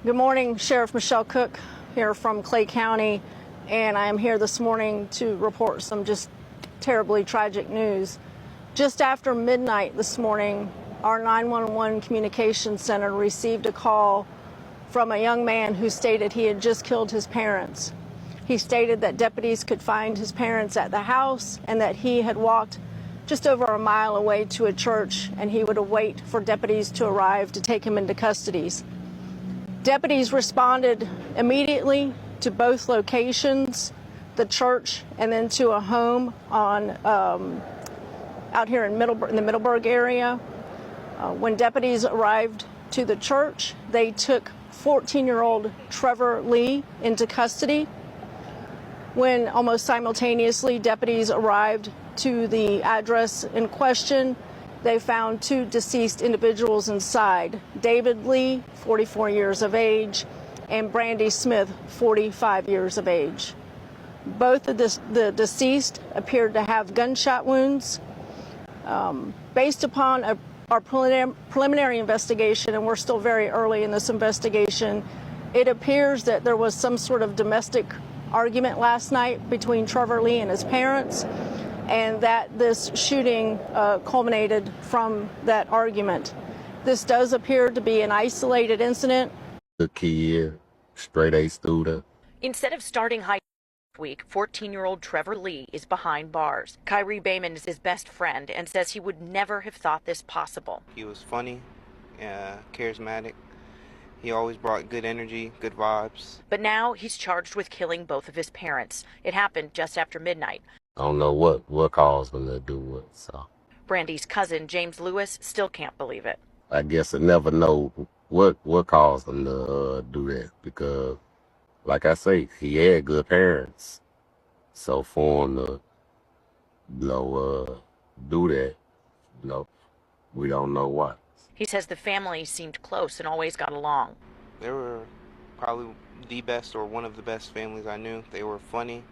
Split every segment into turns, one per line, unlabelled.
Good morning, Sheriff Michelle Cook here from Clay County, and I am here this morning to report some just terribly tragic news. Just after midnight this morning, our 911 communications center received a call from a young man who stated he had just killed his parents. He stated that deputies could find his parents at the house and that he had walked just over a mile away to a church and he would await for deputies to arrive to take him into custody. Deputies responded immediately to both locations, the church and then to a home on out here in the Middleburg area. When deputies arrived to the church, they took 14-year-old Trevor Lee into custody. When almost simultaneously deputies arrived to the address in question, they found two deceased individuals inside, David Lee, 44 years of age, and Brandy Smith, 45 years of age. Both of the deceased appeared to have gunshot wounds. Based upon our preliminary investigation, and we're still very early in this investigation, it appears that there was some sort of domestic argument last night between Trevor Lee and his parents, and that this shooting culminated from that argument. This does appear to be an isolated incident.
The kid, straight A student.
Instead of starting high week, 14-year-old Trevor Lee is behind bars. Kyrie Bayman is his best friend and says he would never have thought this possible.
He was funny, charismatic. He always brought good energy, good vibes.
But now he's charged with killing both of his parents. It happened just after midnight.
I don't know what caused them to do it, so.
Brandy's cousin, James Lewis, still can't believe it.
I guess I never know what caused them to do that, because, like I say, he had good parents. So for him to, do that, we don't know why.
He says the family seemed close and always got along.
They were probably the best or one of the best families I knew. They were funny,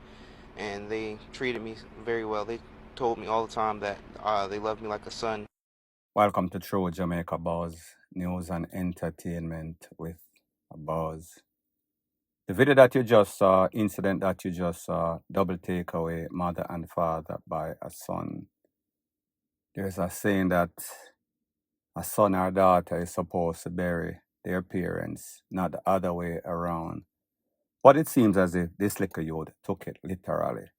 and they treated me very well. They told me all the time that they loved me like a son.
Welcome to True Jamaica Buzz, news and entertainment with a buzz. The video that you just saw, incident that you just saw, double takeaway, mother and father by a son. There's a saying that a son or daughter is supposed to bury their parents, not the other way around. But it seems as if this little youth took it literally.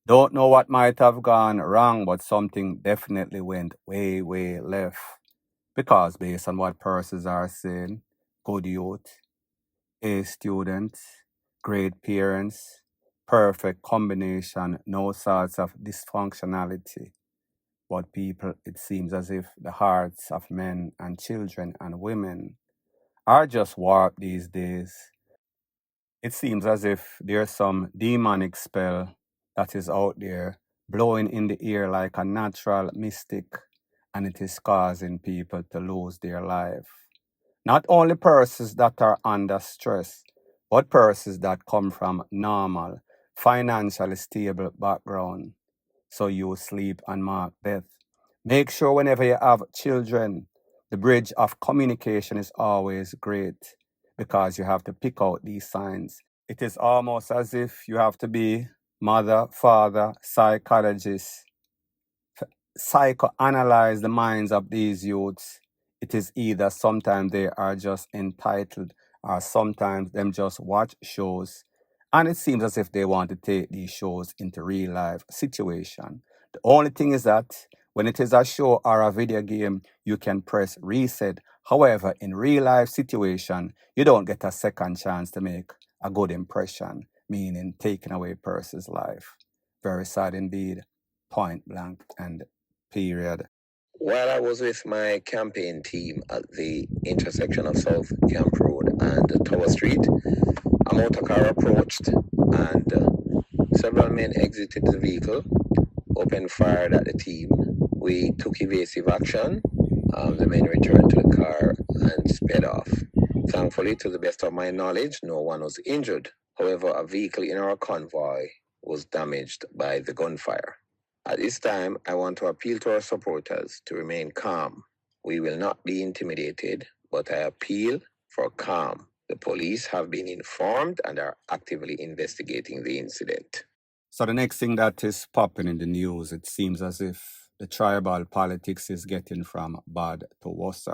Don't know what might have gone wrong, but something definitely went way, way left. Because based on what persons are saying, good youth, A student, great parents, perfect combination, no sorts of dysfunctionality. But people, it seems as if the hearts of men and children and women are just warped these days. It seems as if there's some demonic spell that is out there blowing in the air like a natural mystic, and it is causing people to lose their life. Not only persons that are under stress, but persons that come from normal, financially stable background. So you sleep and mark death. Make sure whenever you have children, the bridge of communication is always great, because you have to pick out these signs. It is almost as if you have to be mother, father, psychologist, psychoanalyze the minds of these youths. It is either sometimes they are just entitled, or sometimes them just watch shows, and it seems as if they want to take these shows into real life situation. The only thing is that when it is a show or a video game, you can press reset. However, in real life situation, you don't get a second chance to make a good impression, meaning taking away a person's life. Very sad indeed, point blank and period.
While I was with my campaign team at the intersection of South Camp Road and Tower Street, a motor car approached and several men exited the vehicle, opened fire at the team. We took evasive action. The men returned to the car and sped off. Thankfully, to the best of my knowledge, no one was injured. However, a vehicle in our convoy was damaged by the gunfire. At this time, I want to appeal to our supporters to remain calm. We will not be intimidated, but I appeal for calm. The police have been informed and are actively investigating the incident.
So the next thing that is popping in the news, it seems as if the tribal politics is getting from bad to worse.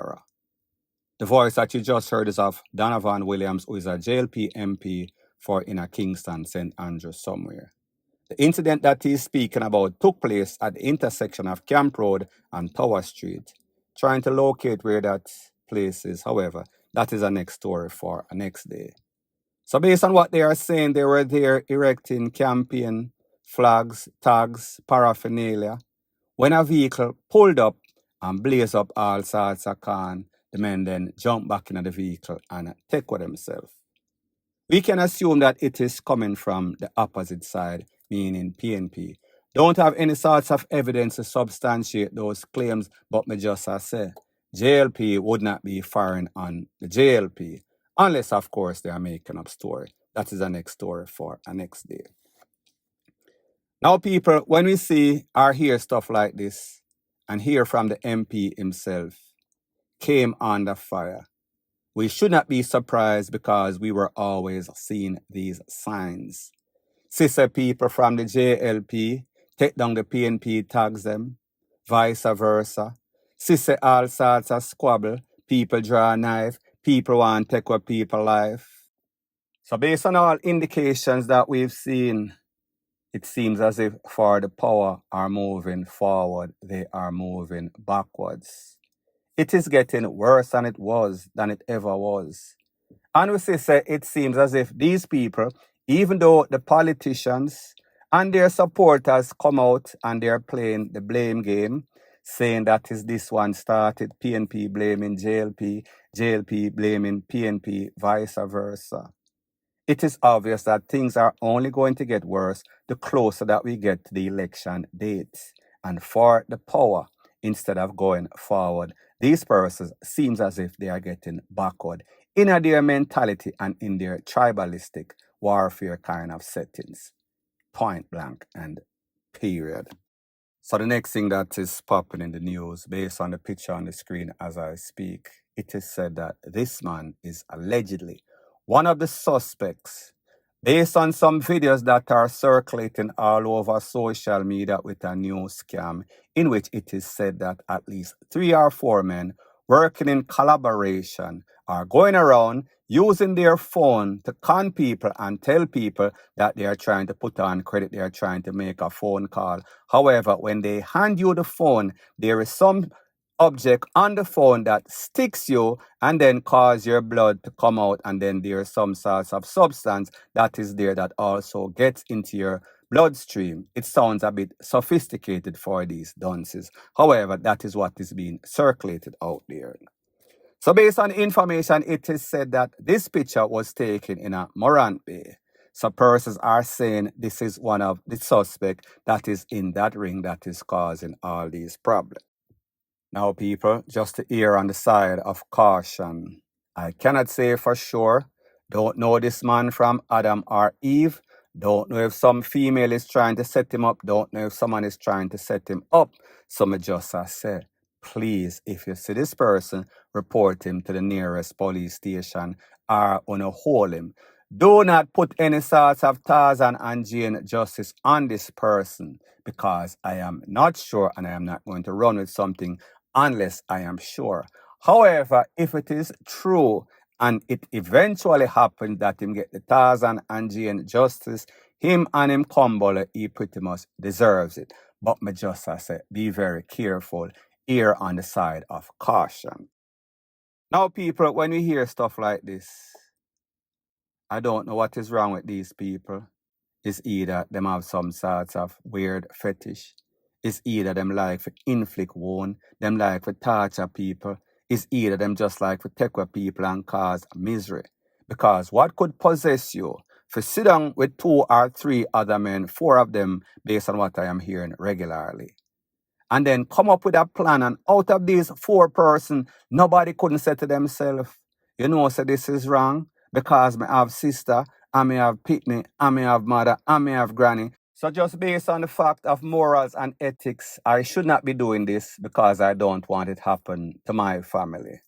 The voice that you just heard is of Donovan Williams, who is a JLP MP for Inner Kingston, St. Andrews somewhere. The incident that he's speaking about took place at the intersection of Camp Road and Tower Street. Trying to locate where that place is, however, that is a next story for a next day. So based on what they are saying, they were there erecting campaign flags, tags, paraphernalia. When a vehicle pulled up and blazed up all sorts of can, the men then jumped back into the vehicle and take with themselves. We can assume that it is coming from the opposite side, meaning PNP. Don't have any sorts of evidence to substantiate those claims, but me just say, JLP would not be firing on the JLP, unless, of course, they are making up story. That is the next story for a next day. Now, people, when we see or hear stuff like this, and hear from the MP himself, came under fire, we should not be surprised because we were always seeing these signs. Sister people from the JLP take down the PNP, tags them, vice versa. Sister all sorts of squabble, people draw a knife, people want to take away people's life. So based on all indications that we've seen, it seems as if for the power are moving forward, they are moving backwards. It is getting worse than it ever was. And we say it seems as if these people, even though the politicians and their supporters come out and they're playing the blame game, saying that is this one started, PNP blaming JLP, JLP blaming PNP, vice versa. It is obvious that things are only going to get worse the closer that we get to the election dates. And for the power, instead of going forward, these persons seems as if they are getting backward in their mentality and in their tribalistic warfare kind of settings. Point blank and period. So the next thing that is popping in the news, based on the picture on the screen as I speak, it is said that this man is allegedly one of the suspects, based on some videos that are circulating all over social media with a new scam, in which it is said that at least 3 or 4 men working in collaboration are going around using their phone to con people and tell people that they are trying to put on credit, they are trying to make a phone call. However, when they hand you the phone, there is some object on the phone that sticks you and then cause your blood to come out, and then there's some sorts of substance that is there that also gets into your bloodstream. It sounds a bit sophisticated for these dunces. However, that is what is being circulated out there. So based on information, it is said that this picture was taken in a Morant Bay. So persons are saying this is one of the suspects that is in that ring that is causing all these problems. Now, people, just to err on the side of caution, I cannot say for sure. Don't know this man from Adam or Eve. Don't know if some female is trying to set him up. Don't know if someone is trying to set him up. So me just say, please, if you see this person, report him to the nearest police station or hold him. Do not put any sorts of Tarzan and Jane justice on this person, because I am not sure and I am not going to run with something unless I am sure. However, if it is true and it eventually happened that him get the Tarzan and Jane justice, him and him Kumbolo, he pretty much deserves it. But me just say, be very careful, err on the side of caution. Now, people, when we hear stuff like this, I don't know what is wrong with these people. It's either them have some sorts of weird fetish. It's either them like to inflict wound, them like to torture people. It's either them just like to take away people and cause misery. Because what could possess you for sit down with 2 or 3 other men, 4 of them, based on what I am hearing regularly, and then come up with a plan, and out of these 4 persons, nobody couldn't say to themselves, you know, so this is wrong, because I have sister, I may have pitney, I may have mother, I may have granny. So just based on the fact of morals and ethics, I should not be doing this because I don't want it happen to my family.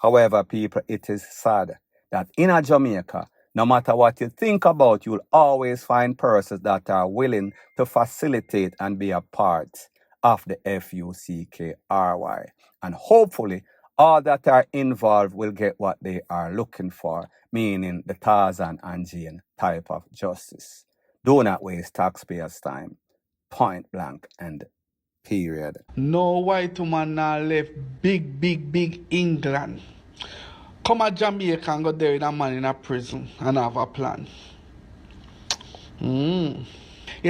However, people, it is sad that in a Jamaica, no matter what you think about, you'll always find persons that are willing to facilitate and be a part of the FUCKRY. And hopefully, all that are involved will get what they are looking for, meaning the Tarzan and Jane type of justice. Do not waste taxpayers' time. Point blank and period.
No white woman now left big England. Come a Jamaica and go there with a man in a prison and have a plan. You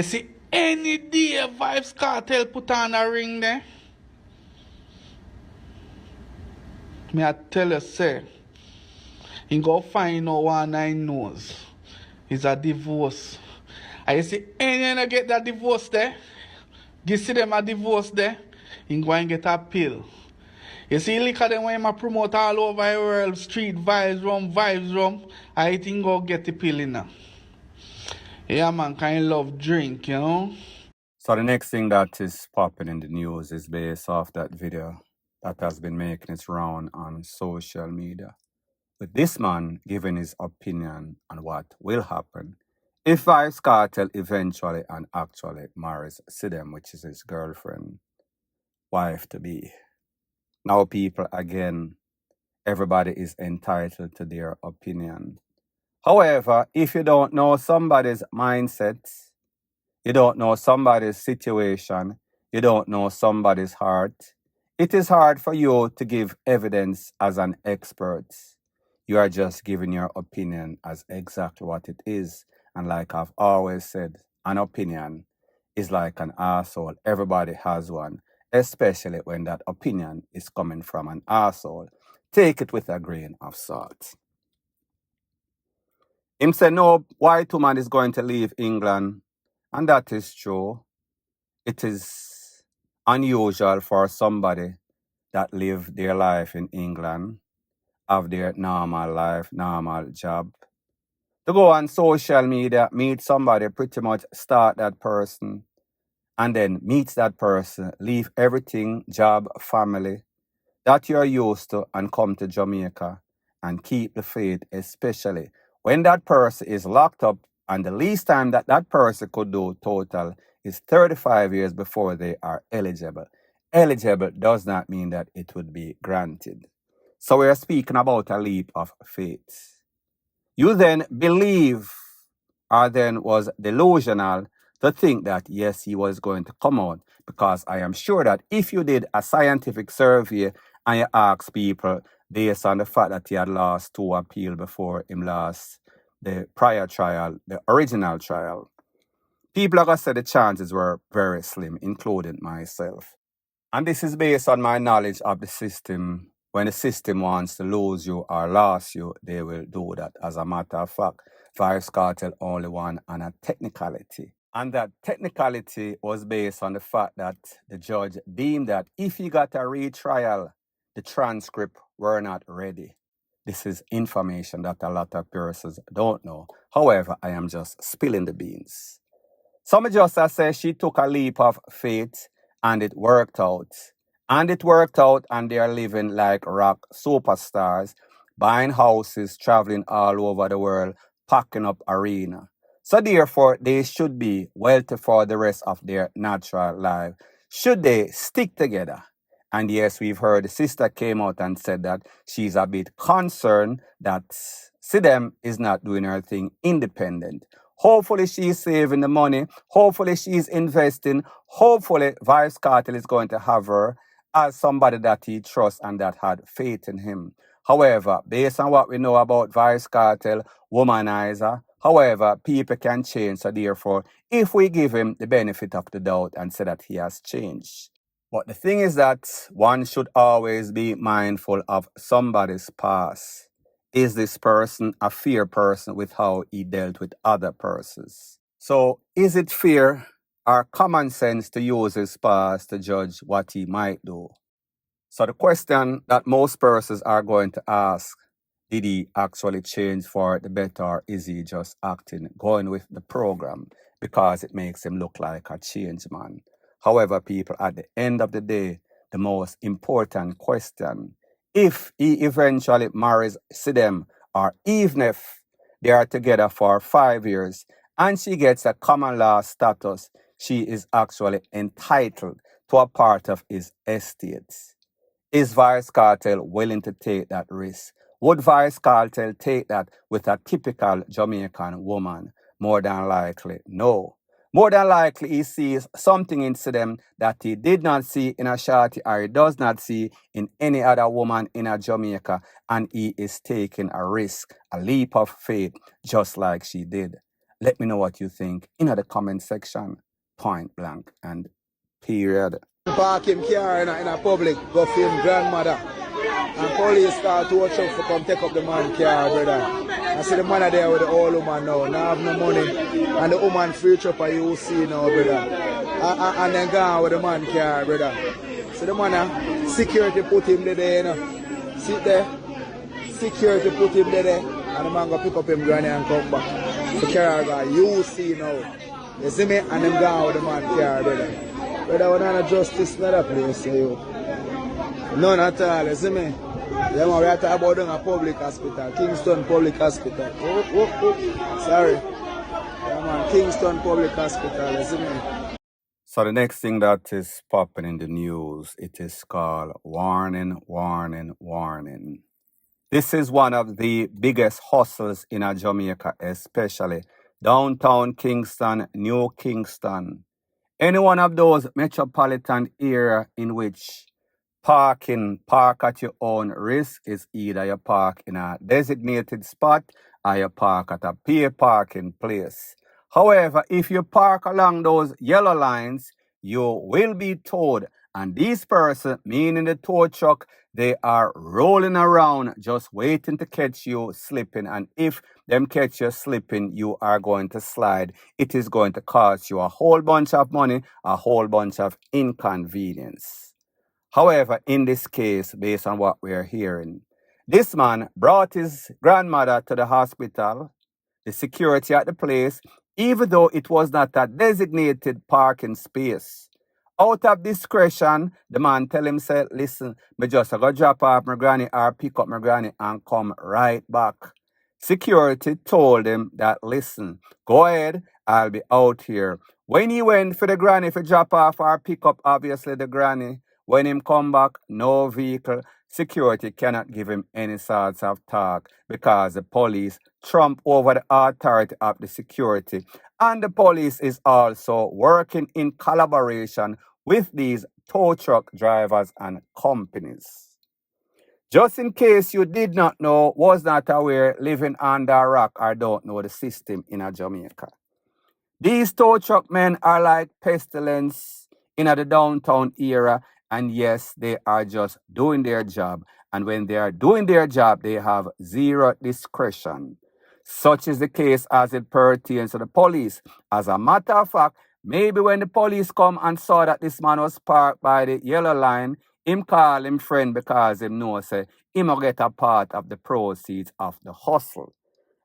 see, any day Vybz Kartel put on a ring there, me I tell you, say, he go find no one I knows. It's a divorce. And you see, any get that divorce there, you see them a divorce there, he go and get a pill. You see, look at them when I promote all over the world, street vibes rum, I think go get the pill in now. Yeah, man, kind of love drink, you know?
So the next thing that is popping in the news is based off that video that has been making its round on social media, with this man giving his opinion on what will happen if Vybz Kartel eventually and actually marries Sidem, which is his girlfriend, wife-to-be. Now, people, again, everybody is entitled to their opinion. However, if you don't know somebody's mindset, you don't know somebody's situation, you don't know somebody's heart, it is hard for you to give evidence as an expert. You are just giving your opinion as exactly what it is. And like I've always said, an opinion is like an arsehole. Everybody has one, especially when that opinion is coming from an arsehole. Take it with a grain of salt. Him said no white woman is going to leave England, and that is true. It is unusual for somebody that live their life in England, have their normal life, normal job, to go on social media, meet somebody, pretty much start that person, and then meet that person, leave everything, job, family, that you're used to, and come to Jamaica and keep the faith, especially when that person is locked up, and the least time that that person could do total is 35 years before they are eligible. Eligible does not mean that it would be granted. So we are speaking about a leap of faith. You then believe, or then was delusional to think that, yes, he was going to come out, because I am sure that if you did a scientific survey and you asked people based on the fact that he had lost 2 appeals before him lost the prior trial, the original trial, people are going to say the chances were very slim, including myself. And this is based on my knowledge of the system. When the system wants to lose you or lose you, they will do that. As a matter of fact, Vybz Kartel only won on a technicality. And that technicality was based on the fact that the judge deemed that if he got a retrial, the transcript were not ready. This is information that a lot of persons don't know. However, I am just spilling the beans. Some justice says she took a leap of faith and it worked out. And it worked out, and they are living like rock superstars, buying houses, traveling all over the world, packing up arena. So therefore, they should be wealthy for the rest of their natural life. Should they stick together? And yes, we've heard the sister came out and said that she's a bit concerned that Sidem is not doing her thing independent. Hopefully she's saving the money. Hopefully she's investing. Hopefully Vybz Kartel is going to have her as somebody that he trusts and that had faith in him. However, based on what we know about Vybz Kartel, womanizer, however, people can change. So therefore, if we give him the benefit of the doubt and say that he has changed. But the thing is that one should always be mindful of somebody's past. Is this person a fair person with how he dealt with other persons? So is it fair or common sense to use his past to judge what he might do? So the question that most persons are going to ask, did he actually change for the better, or is he just acting, going with the program because it makes him look like a changed man? However, people, at the end of the day, the most important question, if he eventually marries Sidem, or even if they are together for 5 years and she gets a common law status, she is actually entitled to a part of his estates. Is Vybz Kartel willing to take that risk? Would Vybz Kartel take that with a typical Jamaican woman? More than likely, no. More than likely, he sees something in Sidem that he did not see in a shorty or he does not see in any other woman in a Jamaica, and he is taking a risk, a leap of faith, just like she did. Let me know what you think in the comment section, point blank and period.
Park him car in a public, go film grandmother. And police start to watch out for come take up the man car, brother. I see the man are there with the old woman now, now have no money. And the woman future for you see now, brother. And then gone with the man car, brother. So the man, security put him there, you know. Sit there, security put him there, and the man go pick up him granny and come back. The car guy, you see now. You see me? And them gone with the man car, brother. Brother, we're not justice in that place, you. None at all, you see me? Yeah, man, we are talking about a public hospital, Kingston Public Hospital. Sorry. Yeah, man, Kingston Public Hospital, you see me?
So the next thing that is popping in the news, it is called warning, warning, warning. This is one of the biggest hustles in Jamaica, especially downtown Kingston, New Kingston. Any one of those metropolitan area in which park at your own risk is either you park in a designated spot or you park at a paid parking place. However, if you park along those yellow lines, you will be towed. And these persons, meaning the tow truck, they are rolling around just waiting to catch you slipping. And if them catch you slipping, you are going to slide. It is going to cost you a whole bunch of money, a whole bunch of inconvenience. However, in this case, based on what we are hearing, this man brought his grandmother to the hospital, the security at the place, even though it was not a designated parking space. Out of discretion, the man tell himself, listen, me just go drop off my granny or pick up my granny and come right back. Security told him that, listen, go ahead, I'll be out here. When he went for the granny for drop off or pick up, obviously the granny, when him come back, no vehicle, security cannot give him any sorts of talk because the police trump over the authority of the security. And the police is also working in collaboration with these tow truck drivers and companies. Just in case you did not know, was not aware, living under a rock or don't know the system in Jamaica. These tow truck men are like pestilence in the downtown area, and yes, they are just doing their job. And when they are doing their job, they have zero discretion. Such is the case as it pertains to the police. As a matter of fact, maybe when the police come and saw that this man was parked by the yellow line, him call him friend because him know say him will get a part of the proceeds of the hustle.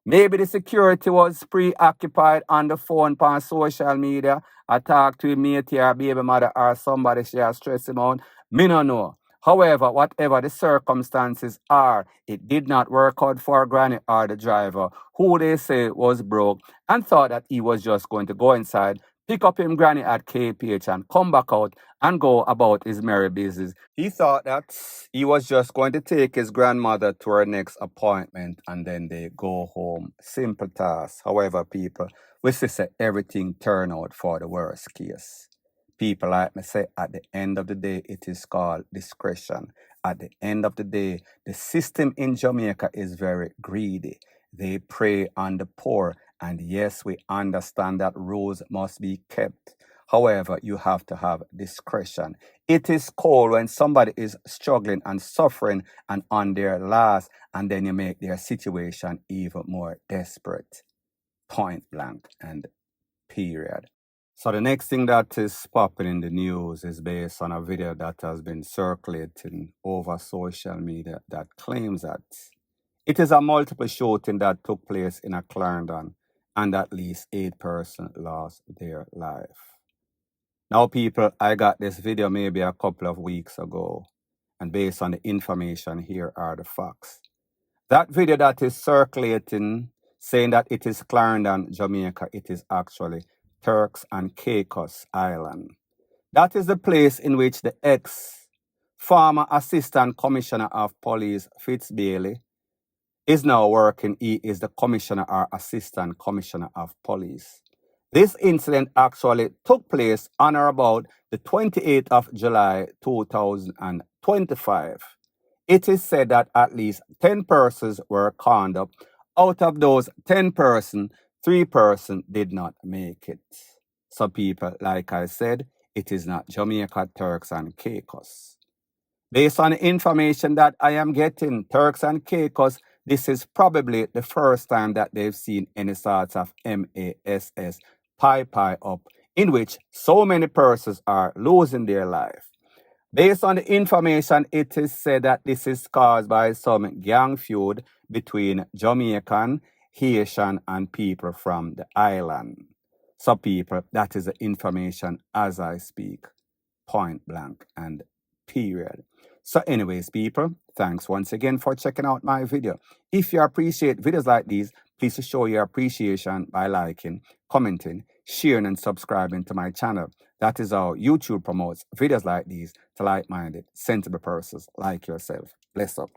Maybe the security was preoccupied on the phone on social media. I talk to him mate or baby mother or somebody she has stressed him out. Me no know. However, whatever the circumstances are, it did not work out for Granny or the driver, who they say was broke and thought that he was just going to go inside, pick up him Granny at KPH and come back out and go about his merry business. He thought that he was just going to take his grandmother to her next appointment and then they go home. Simple task. However, people, we say everything turn out for the worst case. People like me say, at the end of the day, it is called discretion. At the end of the day, the system in Jamaica is very greedy. They prey on the poor. And yes, we understand that rules must be kept. However, you have to have discretion. It is cold when somebody is struggling and suffering and on their last, and then you make their situation even more desperate. Point blank and period. So the next thing that is popping in the news is based on a video that has been circulating over social media that claims that it is a multiple shooting that took place in a Clarendon and at least 8 persons lost their life. Now, people, I got this video maybe a couple of weeks ago, and based on the information, here are the facts. That video that is circulating saying that it is Clarendon, Jamaica, it is actually Turks and Caicos Island. That is the place in which the ex-former Assistant Commissioner of Police, Fitz Bailey, is now working. He is the Commissioner or Assistant Commissioner of Police. This incident actually took place on or about the 28th of July 2025. It is said that at least 10 persons were conned up. Out of those 10 persons, 3 persons did not make it. So people, like I said, it is not Jamaica, Turks and Caicos. Based on the information that I am getting, Turks and Caicos, this is probably the first time that they've seen any sorts of MASS pie up in which so many persons are losing their life. Based on the information, it is said that this is caused by some gang feud between Jamaican, Haitian, and people from the island. So people, that is the information as I speak, point blank and period. So anyways, people, thanks once again for checking out my video. If you appreciate videos like these, please show your appreciation by liking, commenting, sharing, and subscribing to my channel. That is how YouTube promotes videos like these to like-minded, sensible persons like yourself. Bless up.